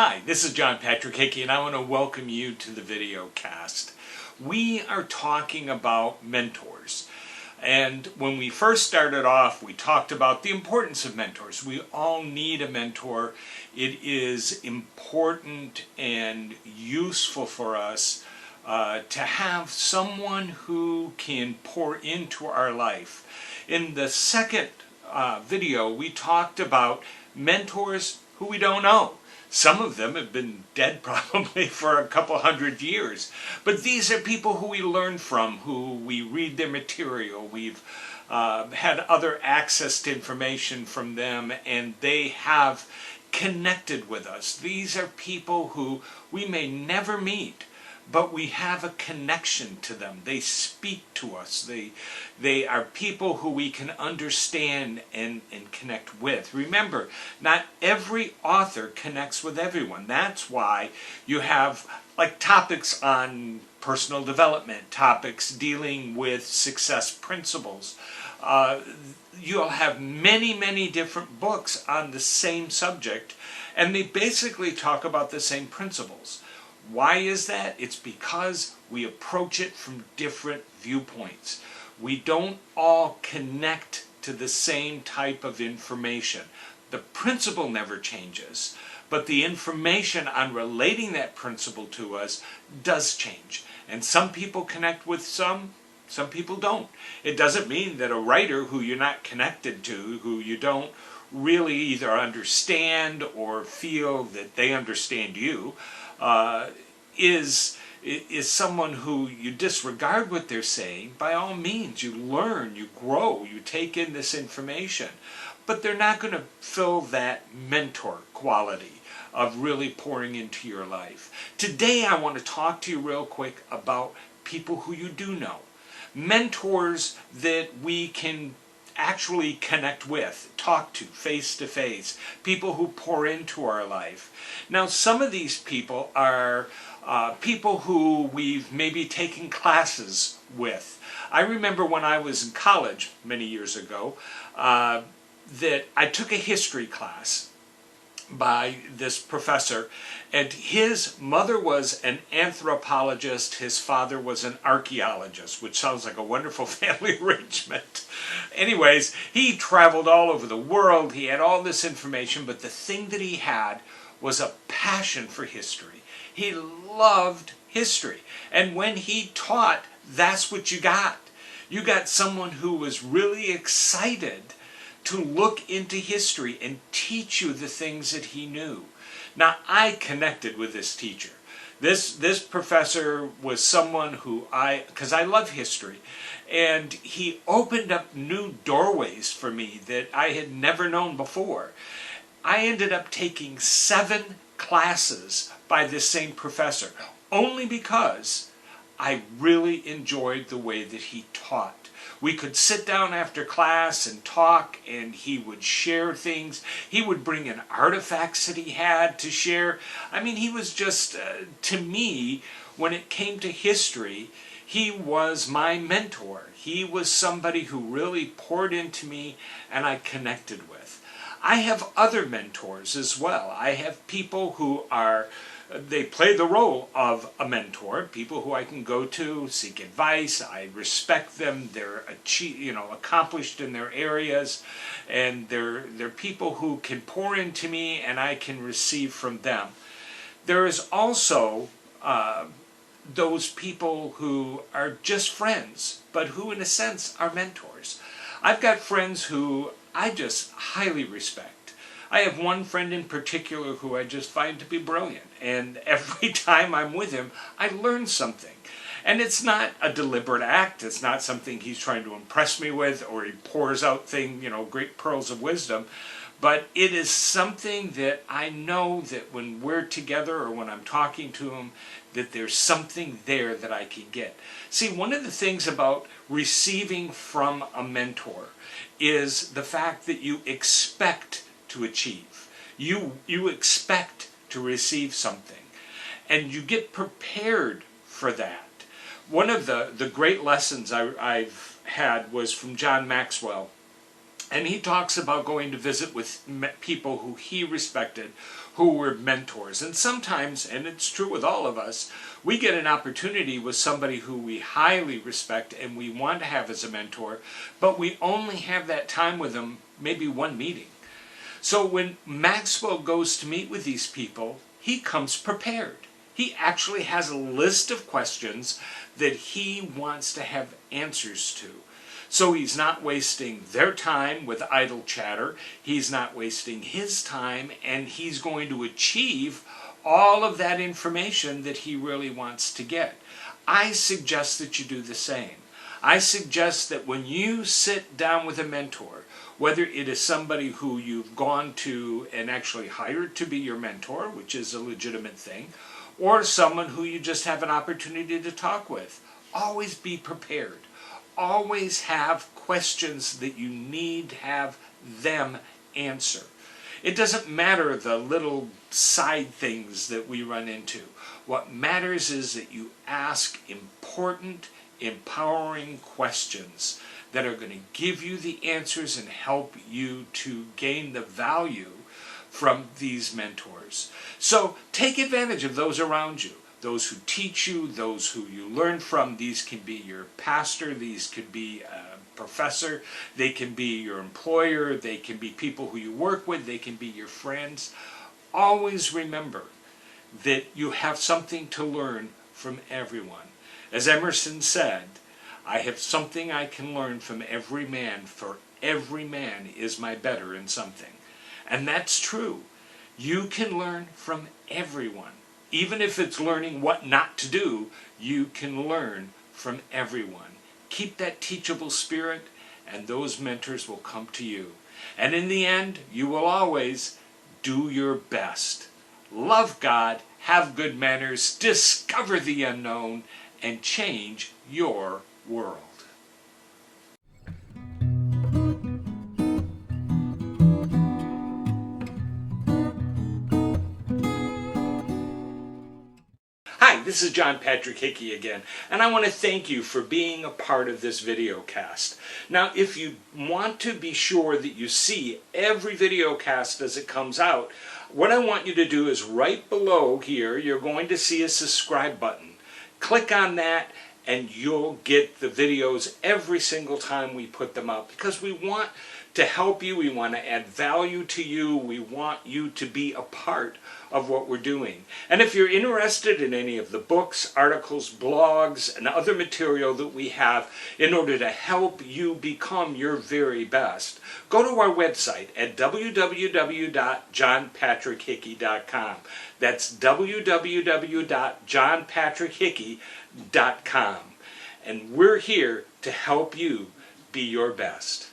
Hi, this is John Patrick Hickey, and I want to welcome you to the Videocast. We are talking about mentors. And when we first started off, we talked about the importance of mentors. We all need a mentor. It is important and useful for us to have someone who can pour into our life. In the second video, we talked about mentors who we don't know. Some of them have been dead probably for a couple hundred years. But these are people who we learn from, who we read their material. We've had other access to information from them, and they have connected with us. These are people who we may never meet, but we have a connection to them. They speak to us. They are people who we can understand and connect with. Remember, not every author connects with everyone. That's why you have like topics on personal development, topics dealing with success principles. You'll have many different books on the same subject, and they basically talk about the same principles. Why is that? It's because we approach it from different viewpoints. We don't all connect to the same type of information. The principle never changes, but the information on relating that principle to us does change. And some people connect with some people don't. It doesn't mean that a writer who you're not connected to, who you don't really either understand or feel that they understand you, is someone who you disregard what they're saying. By all means, you learn, you grow, you take in this information, but they're not going to fill that mentor quality of really pouring into your life. Today I want to talk to you real quick about people who you do know. Mentors that we can actually connect with, talk to face, people who pour into our life. Now, some of these people are people who we've maybe taken classes with. I remember when I was in college many years ago that I took a history class by this professor, and his mother was an anthropologist, his father was an archaeologist, which sounds like a wonderful family arrangement. Anyways, he traveled all over the world, he had all this information, but the thing that he had was a passion for history. He loved history, and when he taught, that's what you got. You got someone who was really excited to look into history and teach you the things that he knew. Now, I connected with this teacher. This professor was someone who because I love history, and he opened up new doorways for me that I had never known before. I ended up taking 7 classes by this same professor, only because I really enjoyed the way that he taught. We could sit down after class and talk, and he would share things. He would bring in artifacts that he had to share. I mean, he was just, to me, when it came to history, he was my mentor. He was somebody who really poured into me and I connected with. I have other mentors as well. I have people who they play the role of a mentor, people who I can go to, seek advice. I respect them. They're accomplished in their areas, and they're people who can pour into me and I can receive from them. There is also those people who are just friends, but who in a sense are mentors. I've got friends who I just highly respect. I have one friend in particular who I just find to be brilliant, and every time I'm with him, I learn something. And it's not a deliberate act, it's not something he's trying to impress me with, or he pours out great pearls of wisdom, but it is something that I know that when we're together or when I'm talking to him, that there's something there that I can get. See, one of the things about receiving from a mentor is the fact that you expect to achieve. You expect to receive something, and you get prepared for that. One of the great lessons I've had was from John Maxwell, And he talks about going to visit with people who he respected, who were mentors. And sometimes, and it's true with all of us, we get an opportunity with somebody who we highly respect and we want to have as a mentor, but we only have that time with them, maybe one meeting. So when Maxwell goes to meet with these people, he comes prepared. He actually has a list of questions that he wants to have answers to. So he's not wasting their time with idle chatter, he's not wasting his time, and he's going to achieve all of that information that he really wants to get. I suggest that you do the same. I suggest that when you sit down with a mentor, whether it is somebody who you've gone to and actually hired to be your mentor, which is a legitimate thing, or someone who you just have an opportunity to talk with, always be prepared. Always have questions that you need to have them answer. It doesn't matter the little side things that we run into. What matters is that you ask important, empowering questions that are going to give you the answers and help you to gain the value from these mentors. So take advantage of those around you. Those who teach you, those who you learn from. These can be your pastor, these could be a professor, they can be your employer, they can be people who you work with, they can be your friends. Always remember that you have something to learn from everyone. As Emerson said, I have something I can learn from every man, for every man is my better in something. And that's true. You can learn from everyone. Even if it's learning what not to do, you can learn from everyone. Keep that teachable spirit, and those mentors will come to you. And in the end, you will always do your best. Love God, have good manners, discover the unknown, and change your world. Hi, this is John Patrick Hickey again, and I want to thank you for being a part of this videocast. Now, if you want to be sure that you see every videocast as it comes out, what I want you to do is right below here, you're going to see a subscribe button. Click on that and you'll get the videos every single time we put them up, because we want to help you, we want to add value to you, we want you to be a part of what we're doing. And if you're interested in any of the books, articles, blogs, and other material that we have in order to help you become your very best, go to our website at www.johnpatrickhickey.com. That's www.johnpatrickhickey.com. And we're here to help you be your best.